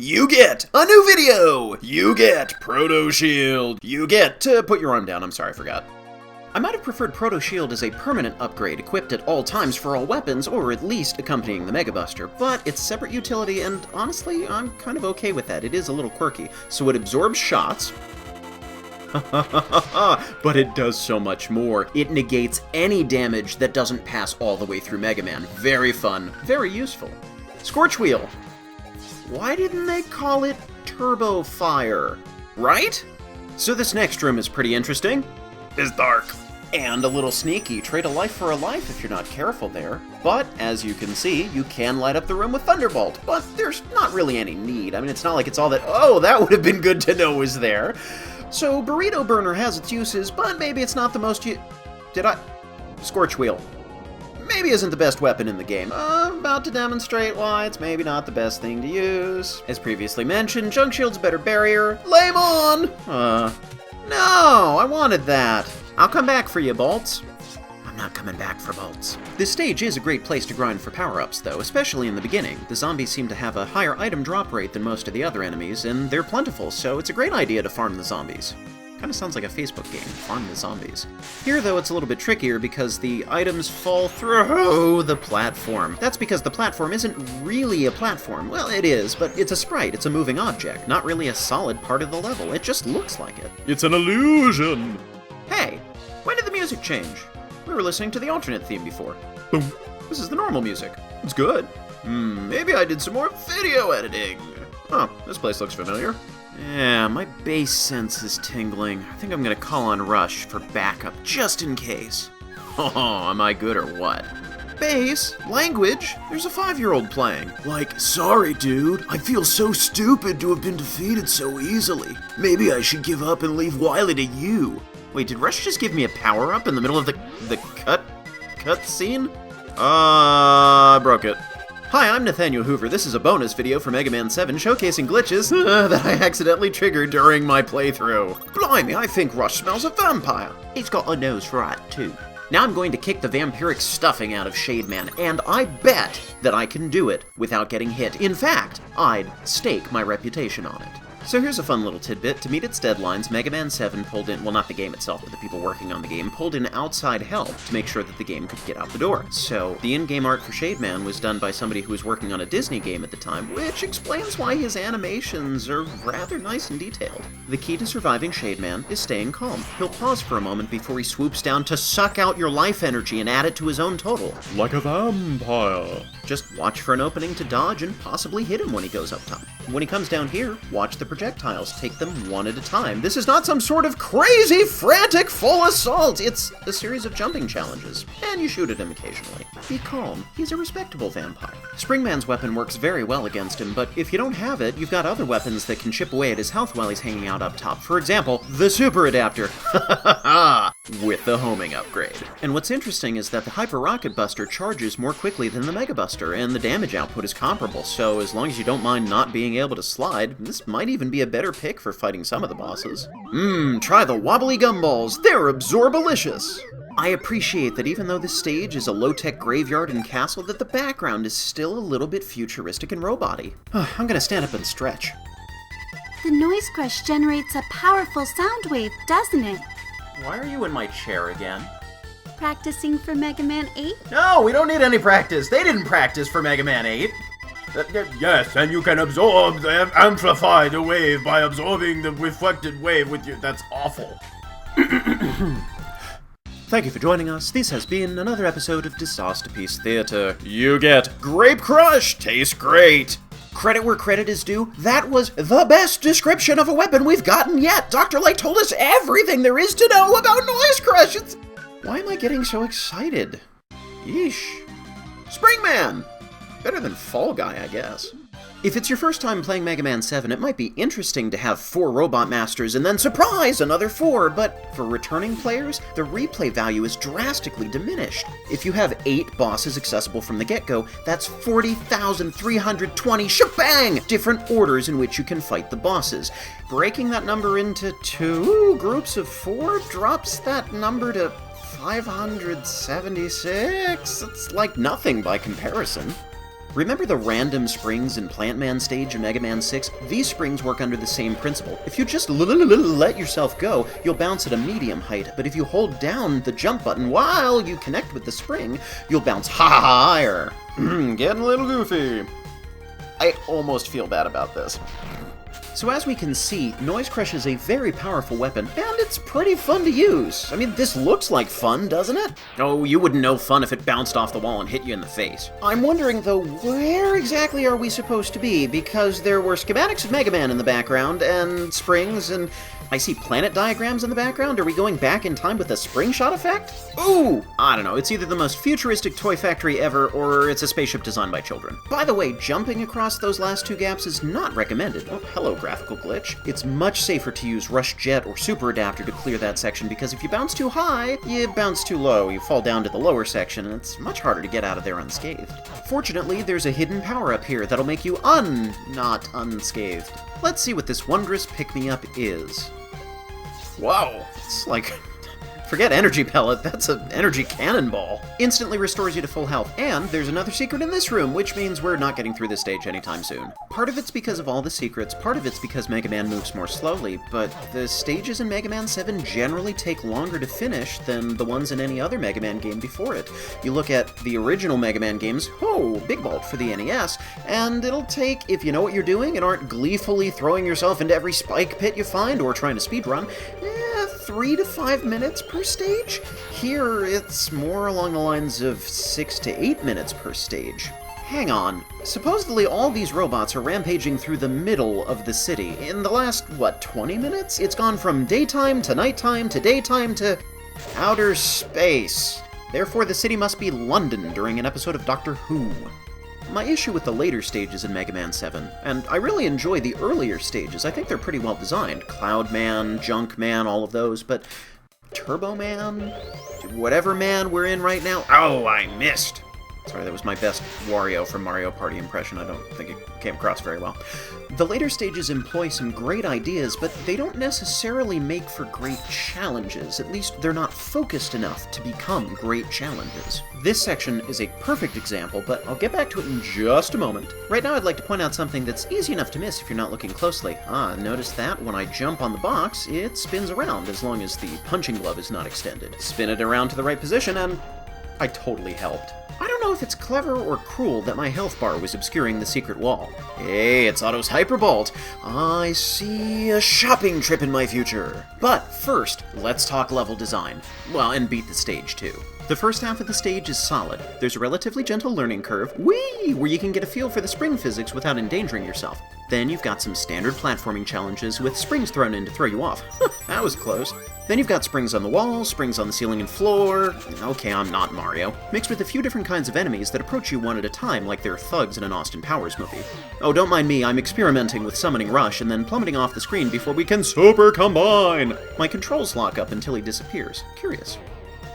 You get a new video! You get Proto Shield! You get to put your arm down. I'm sorry, I forgot. I might have preferred Proto Shield as a permanent upgrade equipped at all times for all weapons, or at least accompanying the Mega Buster, but it's separate utility, and honestly, I'm kind of okay with that. It is a little quirky. So it absorbs shots, but it does so much more. It negates any damage that doesn't pass all the way through Mega Man. Very fun, very useful. Scorch Wheel. Why didn't they call it Turbo Fire? Right? So this next room is pretty interesting. It's dark. And a little sneaky. Trade a life for a life if you're not careful there. But, as you can see, you can light up the room with Thunderbolt. But there's not really any need. I mean, it's not like it's all that, oh, that would have been good to know was there. So, Burrito Burner has its uses, but maybe it's not the most Scorch Wheel. Maybe isn't the best weapon in the game. I'm about to demonstrate why it's maybe not the best thing to use. As previously mentioned, Junk Shield's a better barrier. Lame on! No, I wanted that. I'll come back for you, Bolts. I'm not coming back for Bolts. This stage is a great place to grind for power-ups, though, especially in the beginning. The zombies seem to have a higher item drop rate than most of the other enemies, and they're plentiful, so it's a great idea to farm the zombies. Kinda sounds like a Facebook game, Farm the Zombies. Here, though, it's a little bit trickier because the items fall through the platform. That's because the platform isn't really a platform. Well, it is, but it's a sprite, it's a moving object, not really a solid part of the level. It just looks like it. It's an illusion! Hey, when did the music change? We were listening to the alternate theme before. Boom. This is the normal music. It's good. Maybe I did some more video editing. Oh, this place looks familiar. Yeah, my bass sense is tingling. I think I'm gonna call on Rush for backup, just in case. Oh, am I good or what? Bass? Language? There's a 5-year-old playing. Like, sorry dude, I feel so stupid to have been defeated so easily. Maybe I should give up and leave Wily to you. Wait, did Rush just give me a power-up in the middle of the cut scene? I broke it. Hi, I'm Nathaniel Hoover. This is a bonus video for Mega Man 7 showcasing glitches that I accidentally triggered during my playthrough. Blimey, I think Rush smells a vampire. He's got a nose for it, too. Now I'm going to kick the vampiric stuffing out of Shademan, and I bet that I can do it without getting hit. In fact, I'd stake my reputation on it. So here's a fun little tidbit. To meet its deadlines, Mega Man 7 pulled in, well, not the game itself, but the people working on the game, pulled in outside help to make sure that the game could get out the door. So the in-game art for Shademan was done by somebody who was working on a Disney game at the time, which explains why his animations are rather nice and detailed. The key to surviving Shademan is staying calm. He'll pause for a moment before he swoops down to suck out your life energy and add it to his own total. Like a vampire. Just watch for an opening to dodge and possibly hit him when he goes up top. When he comes down here, watch the projectiles. Take them one at a time. This is not some sort of crazy, frantic, full assault. It's a series of jumping challenges, and you shoot at him occasionally. Be calm. He's a respectable vampire. Springman's weapon works very well against him, but if you don't have it, you've got other weapons that can chip away at his health while he's hanging out up top. For example, the Super Adapter. With the homing upgrade. And what's interesting is that the Hyper Rocket Buster charges more quickly than the Mega Buster, and the damage output is comparable, so as long as you don't mind not being able to slide, this might even be a better pick for fighting some of the bosses. Try the wobbly gumballs. They're absorbalicious. I appreciate that even though this stage is a low-tech graveyard and castle, that the background is still a little bit futuristic and robot-y. I'm gonna stand up and stretch. The noise crush generates a powerful sound wave, doesn't it? Why are you in my chair again? Practicing for Mega Man 8? No, we don't need any practice. They didn't practice for Mega Man 8. Yes, and you can absorb amplify the wave by absorbing the reflected wave with your... That's awful. Thank you for joining us. This has been another episode of Disaster Piece Theater. You get Grape Crush. Tastes great. Credit where credit is due, that was the best description of a weapon we've gotten yet. Dr. Light told us everything there is to know about Noise Crush. Why am I getting so excited? Yeesh. Springman! Better than Fall Guy, I guess. If it's your first time playing Mega Man 7, it might be interesting to have 4 Robot Masters and then, surprise, another 4, but for returning players, the replay value is drastically diminished. If you have 8 bosses accessible from the get-go, that's 40,320 shebang different orders in which you can fight the bosses. Breaking that number into 2 groups of 4 drops that number to 576. It's like nothing by comparison. Remember the random springs in Plant Man stage in Mega Man 6? These springs work under the same principle. If you just let yourself go, you'll bounce at a medium height, but if you hold down the jump button while you connect with the spring, you'll bounce higher. Getting a little goofy. I almost feel bad about this. So as we can see, Noise Crush is a very powerful weapon, and it's pretty fun to use. I mean, this looks like fun, doesn't it? Oh, you wouldn't know fun if it bounced off the wall and hit you in the face. I'm wondering, though, where exactly are we supposed to be? Because there were schematics of Mega Man in the background, and springs, and I see planet diagrams in the background. Are we going back in time with the spring shot effect? Ooh! I don't know, it's either the most futuristic toy factory ever, or it's a spaceship designed by children. By the way, jumping across those last two gaps is not recommended. Oh, hello, graphical glitch. It's much safer to use Rush Jet or Super Adapter to clear that section, because if you bounce too high, you bounce too low, you fall down to the lower section, and it's much harder to get out of there unscathed. Fortunately, there's a hidden power-up here that'll make you not unscathed. Let's see what this wondrous pick-me-up is. Wow, it's like... Forget energy pellet, that's an energy cannonball. Instantly restores you to full health, and there's another secret in this room, which means we're not getting through this stage anytime soon. Part of it's because of all the secrets, part of it's because Mega Man moves more slowly, but the stages in Mega Man 7 generally take longer to finish than the ones in any other Mega Man game before it. You look at the original Mega Man games, Big Vault for the NES, and it'll take, if you know what you're doing and aren't gleefully throwing yourself into every spike pit you find or trying to speedrun, 3 to 5 minutes per stage? Here, it's more along the lines of 6 to 8 minutes per stage. Hang on. Supposedly all these robots are rampaging through the middle of the city. In the last, 20 minutes? It's gone from daytime to nighttime to daytime to outer space. Therefore, the city must be London during an episode of Doctor Who. My issue with the later stages in Mega Man 7, and I really enjoy the earlier stages, I think they're pretty well designed. Cloud Man, Junk Man, all of those, but Turbo Man? Whatever man we're in right now? Oh, I missed! Sorry, that was my best Wario from Mario Party impression. I don't think it came across very well. The later stages employ some great ideas, but they don't necessarily make for great challenges. At least they're not focused enough to become great challenges. This section is a perfect example, but I'll get back to it in just a moment. Right now I'd like to point out something that's easy enough to miss if you're not looking closely. Notice that when I jump on the box, it spins around as long as the punching glove is not extended. Spin it around to the right position, and I totally helped. I don't know if it's clever or cruel that my health bar was obscuring the secret wall. Hey, it's Otto's Hyperbolt. I see a shopping trip in my future. But first, let's talk level design. Well, and beat the stage too. The first half of the stage is solid. There's a relatively gentle learning curve, where you can get a feel for the spring physics without endangering yourself. Then you've got some standard platforming challenges with springs thrown in to throw you off. That was close. Then you've got springs on the wall, springs on the ceiling and floor. Okay, I'm not Mario. Mixed with a few different kinds of enemies that approach you one at a time like they're thugs in an Austin Powers movie. Oh, don't mind me, I'm experimenting with summoning Rush and then plummeting off the screen before we can super combine! My controls lock up until he disappears. Curious.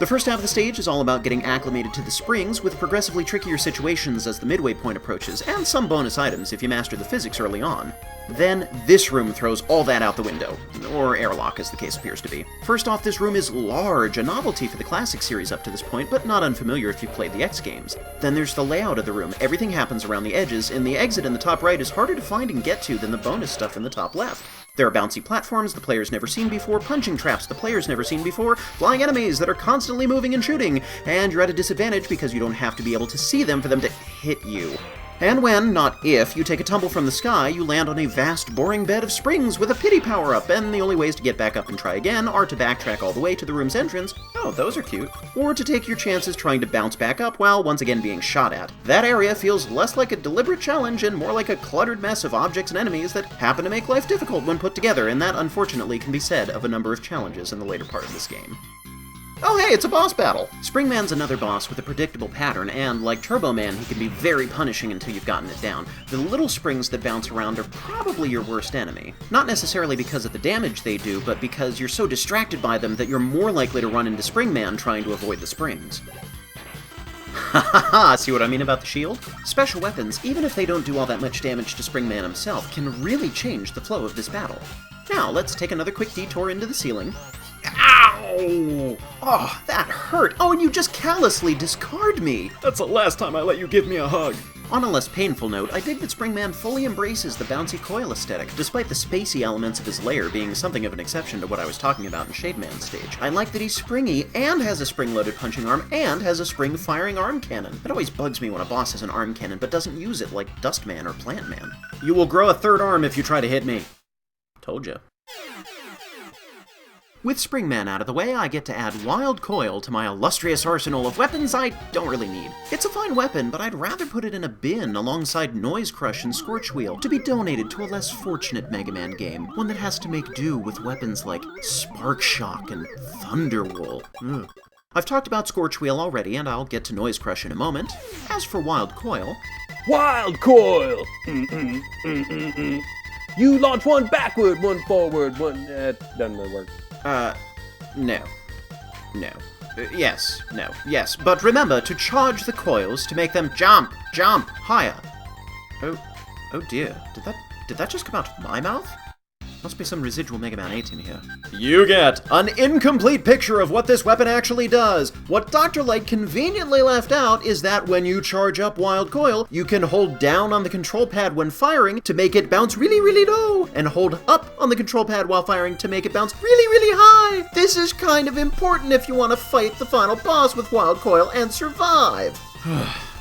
The first half of the stage is all about getting acclimated to the springs, with progressively trickier situations as the midway point approaches, and some bonus items if you master the physics early on. Then, this room throws all that out the window, or airlock as the case appears to be. First off, this room is large, a novelty for the classic series up to this point, but not unfamiliar if you've played the X games. Then there's the layout of the room. Everything happens around the edges, and the exit in the top right is harder to find and get to than the bonus stuff in the top left. There are bouncy platforms the player's never seen before, punching traps the player's never seen before, flying enemies that are constantly moving and shooting, and you're at a disadvantage because you don't have to be able to see them for them to hit you. And when, not if, you take a tumble from the sky, you land on a vast, boring bed of springs with a pity power-up, and the only ways to get back up and try again are to backtrack all the way to the room's entrance, oh, those are cute, or to take your chances trying to bounce back up while once again being shot at. That area feels less like a deliberate challenge and more like a cluttered mess of objects and enemies that happen to make life difficult when put together, and that unfortunately can be said of a number of challenges in the later part of this game. Oh hey, it's a boss battle! Springman's another boss with a predictable pattern, and like Turbo Man, he can be very punishing until you've gotten it down. The little springs that bounce around are probably your worst enemy. Not necessarily because of the damage they do, but because you're so distracted by them that you're more likely to run into Springman trying to avoid the springs. Hahaha, see what I mean about the shield? Special weapons, even if they don't do all that much damage to Springman himself, can really change the flow of this battle. Now, let's take another quick detour into the ceiling. Ow! Oh, that hurt! Oh, and you just callously discard me! That's the last time I let you give me a hug. On a less painful note, I dig that Springman fully embraces the bouncy coil aesthetic, despite the spacey elements of his lair being something of an exception to what I was talking about in Shademan's stage. I like that he's springy, and has a spring-loaded punching arm, and has a spring-firing arm cannon. It always bugs me when a boss has an arm cannon but doesn't use it like Dustman or Plantman. You will grow a third arm if you try to hit me. Told ya. With Springman out of the way, I get to add Wild Coil to my illustrious arsenal of weapons I don't really need. It's a fine weapon, but I'd rather put it in a bin alongside Noise Crush and Scorch Wheel to be donated to a less fortunate Mega Man game, one that has to make do with weapons like Spark Shock and Thunderwool. I've talked about Scorch Wheel already, and I'll get to Noise Crush in a moment. As for Wild Coil... Wild Coil! You launch one backward, one forward, one... doesn't really work. No. Yes. But remember to charge the coils to make them jump higher. Oh dear. Did that just come out of my mouth? Must be some residual Mega Man 8 in here. You get an incomplete picture of what this weapon actually does. What Dr. Light conveniently left out is that when you charge up Wild Coil, you can hold down on the control pad when firing to make it bounce really, really low, and hold up on the control pad while firing to make it bounce really, really high. This is kind of important if you want to fight the final boss with Wild Coil and survive.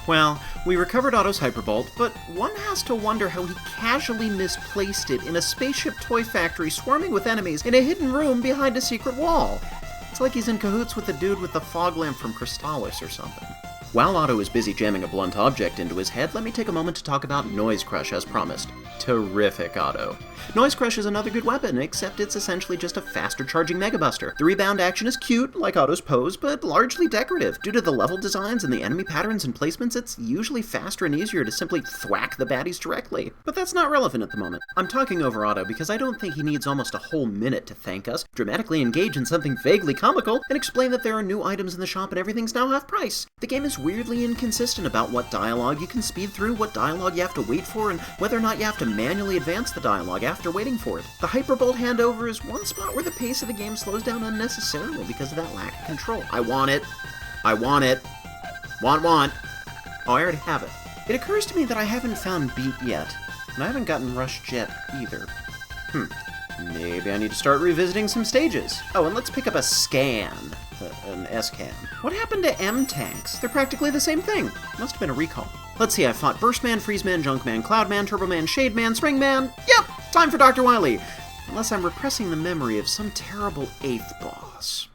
Well, we recovered Otto's Hyperbolt, but one has to wonder how he casually misplaced it in a spaceship toy factory swarming with enemies in a hidden room behind a secret wall. It's like he's in cahoots with the dude with the fog lamp from Crystallis or something. While Otto is busy jamming a blunt object into his head, let me take a moment to talk about Noise Crush as promised. Terrific, Otto. Noise Crush is another good weapon, except it's essentially just a faster charging Mega Buster. The rebound action is cute, like Otto's pose, but largely decorative. Due to the level designs and the enemy patterns and placements, it's usually faster and easier to simply thwack the baddies directly. But that's not relevant at the moment. I'm talking over Otto because I don't think he needs almost a whole minute to thank us, dramatically engage in something vaguely comical, and explain that there are new items in the shop and everything's now half price. The game is weirdly inconsistent about what dialogue you can speed through, what dialogue you have to wait for, and whether or not you have to manually advance the dialogue after waiting for it. The Hyperbolt handover is one spot where the pace of the game slows down unnecessarily because of that lack of control. I want it. Want. Oh, I already have it. It occurs to me that I haven't found Beat yet, and I haven't gotten Rush Jet either. Maybe I need to start revisiting some stages. Oh, and let's pick up a Scan. An S-Can. What happened to M-Tanks? They're practically the same thing. Must have been a recall. Let's see, I fought Burstman, Freezeman, Junkman, Cloudman, Turboman, Shademan, Springman. Yep! Time for Dr. Wily! Unless I'm repressing the memory of some terrible 8th boss.